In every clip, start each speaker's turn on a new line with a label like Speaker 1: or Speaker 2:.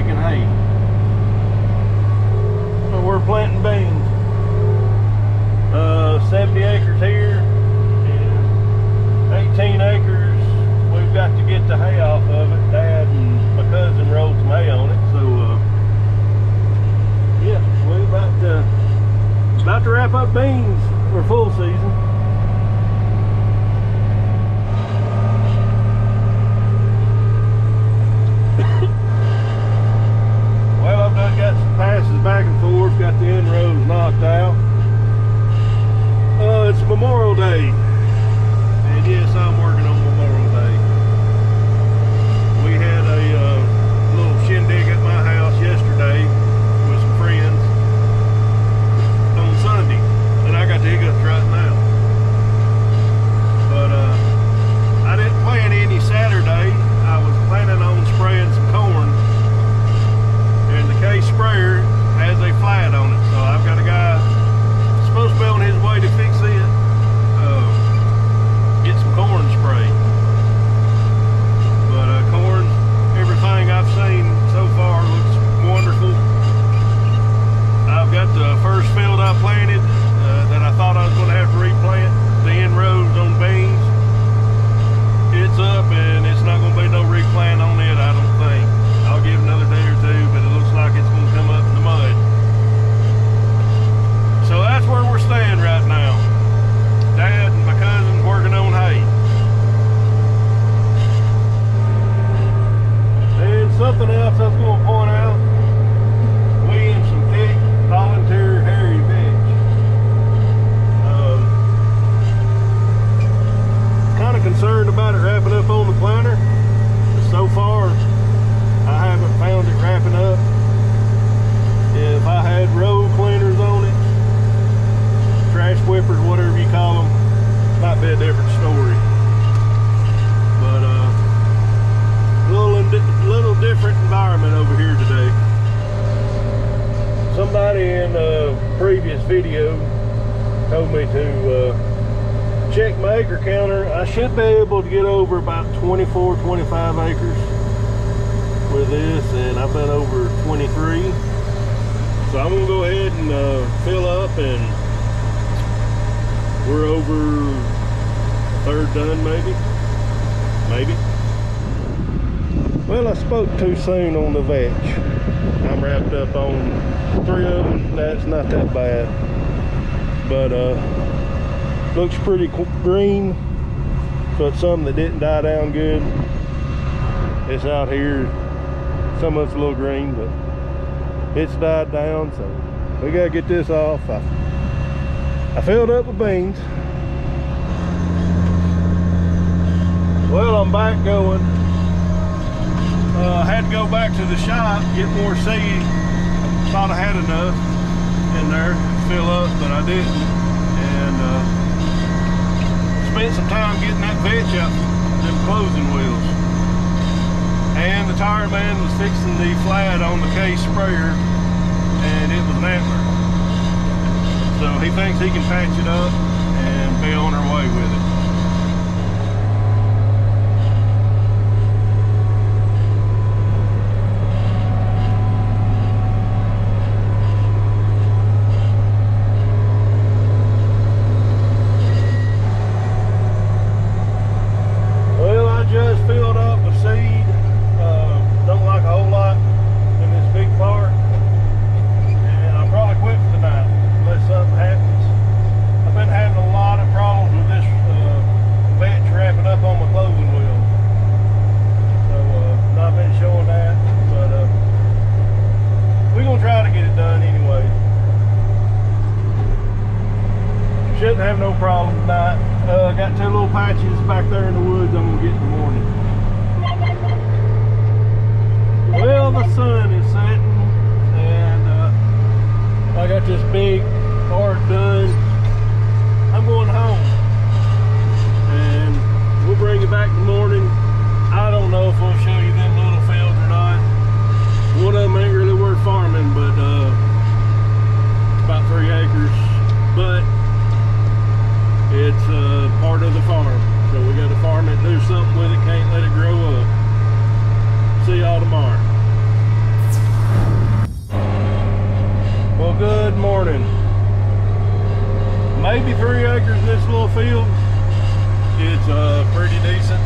Speaker 1: making hay. So we're planting beans. 70 acres here and 18 acres. We've got to get the hay off of it. Dad and my cousin rolled some hay on it. So yeah, we're about to wrap up beans for full season. Well, I've done got some passes back and forth, got the end rows knocked out. It's Memorial Day, and yes, I'm working on Memorial Day. We had a little shindig at my house yesterday with some friends on Sunday, and I got the hiccups right now. But I didn't plan any Saturday. I was planning on spraying some corn, and the case sprayer has a flat on it, so I've got a guy supposed to be on his way to fix it, get some corn sprayed. But corn, everything I've seen so far looks wonderful. I've got the first field I planted that I thought I was going to have to replant, the end rows on beans. It's up and it's not going to be no replant on it, I don't think. I'll give it another day or two, but it looks like it's going to come up in the mud. So that's where we're staying right now. Dad and my cousin working on hay. And something else I was going to point out, we in some thick volunteer hairy vetch. Kind of concerned about it wrapping up on the planter. But so far, I haven't found it wrapping up. If I had road cleaners on it, trash whippers, whatever you call them, might be a different story. But little different environment over here today. Somebody in a previous video told me to check my acre counter. I should be able to get over about 24, 25 acres with this, and I've been over 23. So I'm gonna go ahead and fill up, and we're over a third done, maybe. Well, I spoke too soon on the vetch. I'm wrapped up on 3 of them. That's not that bad, but looks pretty green. So it's something that didn't die down good. It's out here. Some of it's a little green, but it's died down. So we gotta get this off. I filled up with beans. Well, I'm back going. I had to go back to the shop, get more seed. Thought I had enough in there to fill up, but I didn't. And spent some time getting that vetch out, them closing wheels. And the tire man was fixing the flat on the case sprayer, and it was an antler. So he thinks he can patch it up and be on our way with it. Well, I just filled up with seed. Don't like a whole lot in this big part. And I'll probably quit for the night unless something happens. I've been having a lot of problems with this vetch wrapping up on my closing wheel. So not been showing that, but we're gonna try to get it done anyway. Shouldn't have no problem tonight. Got 2 little patches back there in the woods I'm gonna get in the morning. Well, the sun is setting, and I got this big part done. I'm going home, and we'll bring it back in the morning. I don't know if we'll show you them little fields or not. One of them ain't really worth farming, but it's about 3 acres, but it's part of the farm, so we got to farm it, do something with it, can't let it grow up. See y'all tomorrow. little field, it's pretty decent,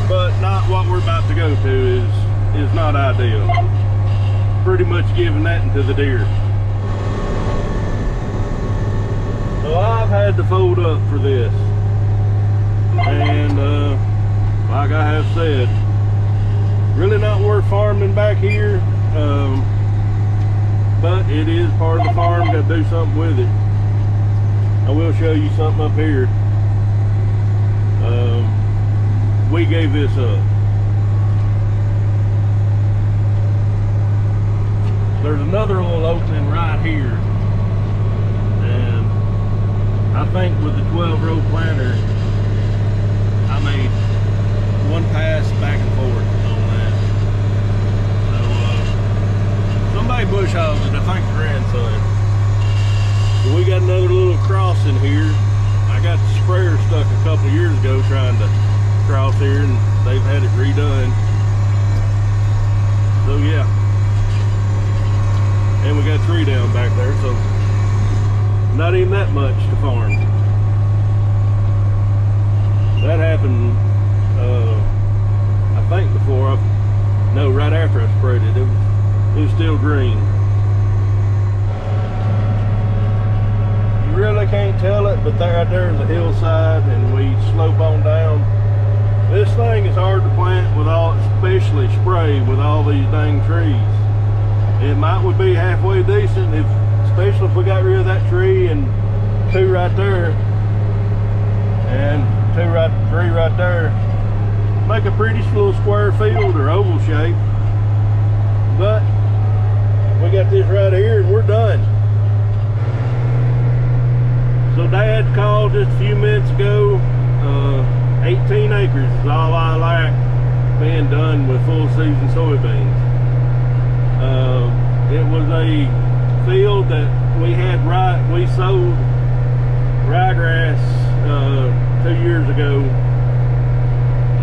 Speaker 1: but not what we're about to go to is not ideal. Pretty much giving that into the deer. So I've had to fold up for this, and like I have said, really not worth farming back here, but it is part of the farm. Got to do something with it. I will show you something up here. We gave this up. There's another little opening right here, and I think with the 12-row planter, I made one pass back and forth on that. So somebody bush hogged it, I think grandson. But we got another little crossing here. I got the sprayer stuck a couple years ago trying to cross here, and they've had it redone. So yeah. And we got a tree down back there, so not even that much to farm. That happened, I think before no, right after I sprayed it. It was still green. You really can't tell it, but right there is a hillside, and we slope on down. This thing is hard to plant with all, especially spray with all these dang trees. It would be halfway decent, especially if we got rid of that tree and two right there, and three right there. Make a pretty little square field or oval shape. But we got this right here and we're done. So Dad called just a few minutes ago. 18 acres is all I like being done with full season soybeans. It was a field that we sowed ryegrass 2 years ago,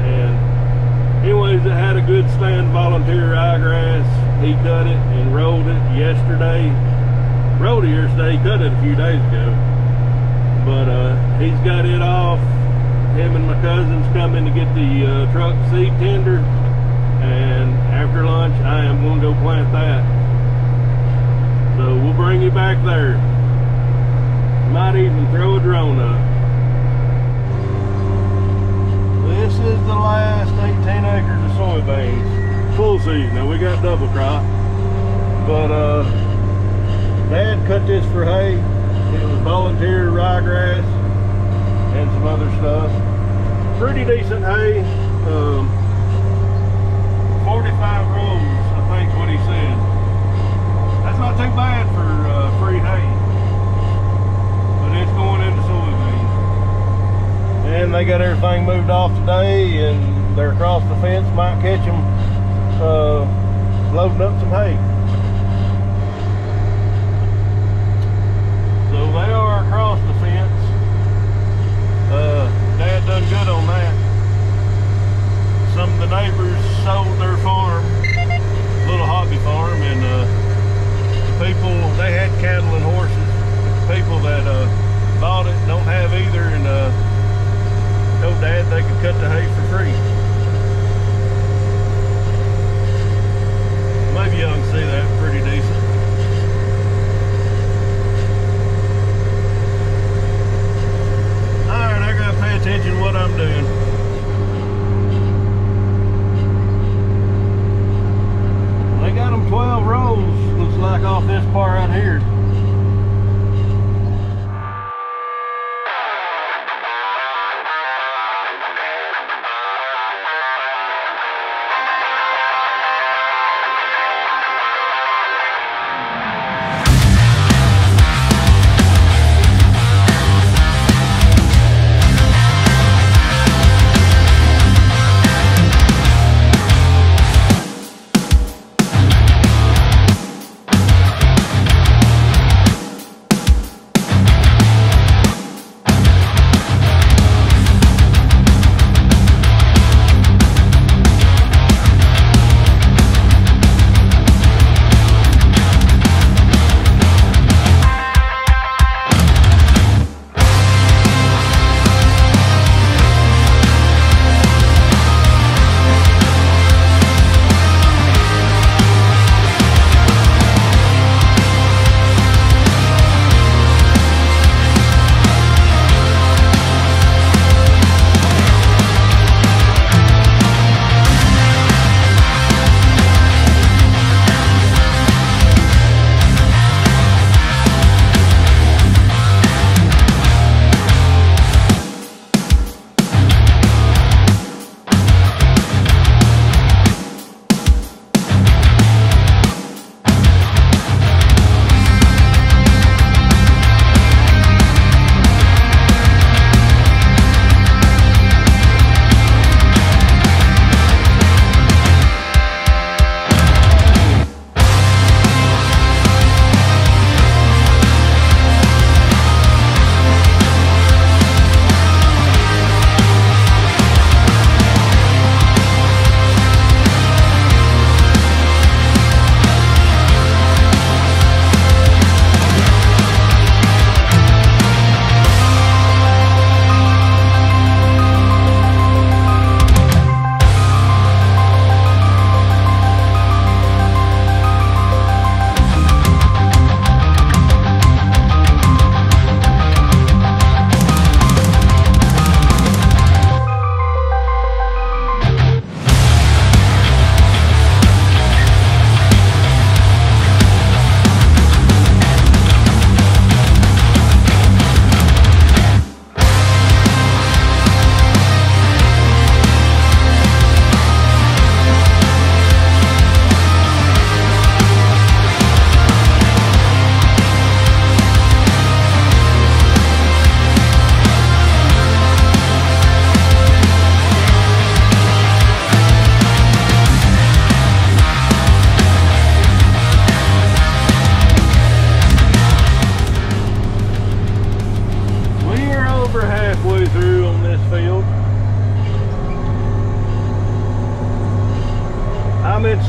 Speaker 1: and anyways, it had a good stand volunteer ryegrass. He cut it and rolled it yesterday. He cut it a few days ago, but he's got it off. Him and my cousins coming to get the truck seed tender, and after lunch I am going to go plant that. So we'll bring you back there. Might even throw a drone up. This is the last 18 acres of soybeans, full season. Now we got double crop, but Dad cut this for hay. It was volunteer ryegrass and some other stuff. Pretty decent hay. 45 rows, I think is what he said. That's not too bad for free hay, but it's going into soybeans. And they got everything moved off today, and they're across the fence. Might catch them loading up some hay. So they are across the fence. Dad done good on that. Some of the neighbors sold their farm, little hobby farm, and the people, they had cattle and horses. The people that bought it don't have either, and told Dad they could cut the hay for free. Maybe y'all can see that pretty decent. Alright, I gotta pay attention to what I'm doing. They got them 12 rows, looks like, off this part right here.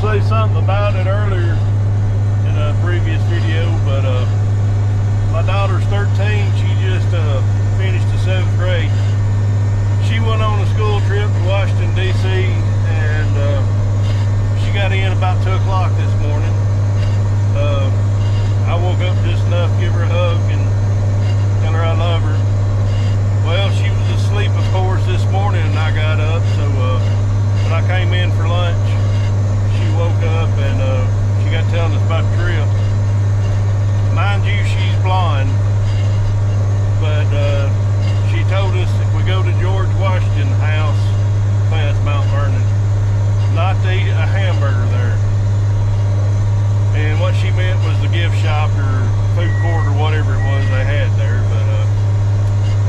Speaker 1: say something about it earlier in a previous video, but my daughter's 13. She just finished the 7th grade. She went on a school trip to Washington, D.C., and she got in about 2 o'clock this morning. I woke up just enough to give her a hug and tell her I love her. Well, she was asleep, of course, this morning, and I got up, so when I came in for lunch, she woke up and she got telling us about the trip. Mind you, she's blind, but she told us if we go to George Washington House, that's Mount Vernon, not to eat a hamburger there. And what she meant was the gift shop or food court or whatever it was they had there, but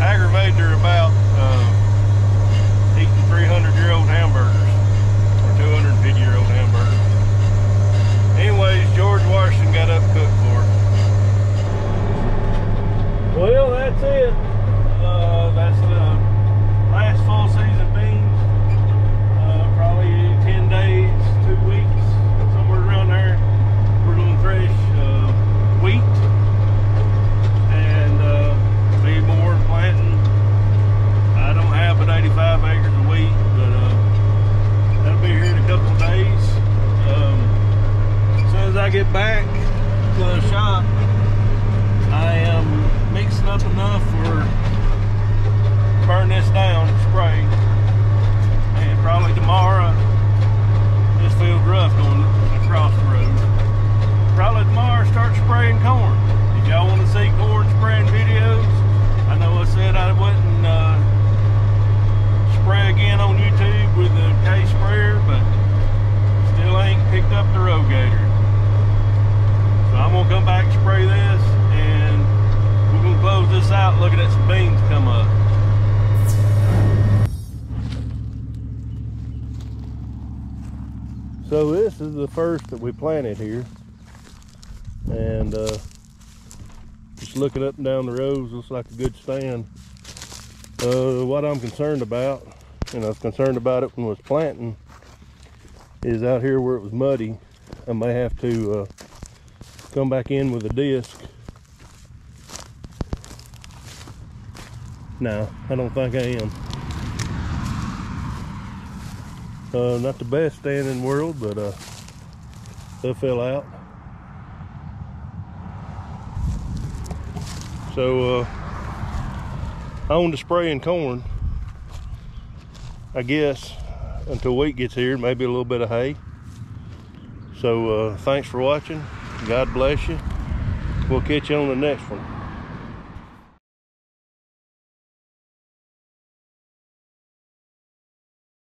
Speaker 1: aggravated her about eating 300-year-old hamburgers or 250-year-old hamburgers. Anyways, George Washington got up and cooked for her. Well, that's it. That's the last full season beans. Probably 10 days, 2 weeks, somewhere around there. We're going to thresh wheat and be more planting. I don't have but 85 acres of wheat, but that'll be here in a couple of days. As soon as I get back to the shop, I am mixing up enough for burn this down and spray. And probably tomorrow, this field's rough going across the road. Probably tomorrow start spraying corn. If y'all want to see corn spraying videos, I know I said I wouldn't spray again on YouTube with the K sprayer, but still ain't picked up the rogator. So I'm gonna come back and spray this, and we're gonna close this out looking at some beans come up. So this is the first that we planted here, and just looking up and down the rows, looks like a good stand. What I'm concerned about, and I was concerned about it when I was planting, is out here where it was muddy. I may have to come back in with a disc. No, I don't think I am. Not the best stand in the world, but they fell out. So on to spraying corn, I guess, until wheat gets here, maybe a little bit of hay. So thanks for watching. God bless you. We'll catch you on the next one.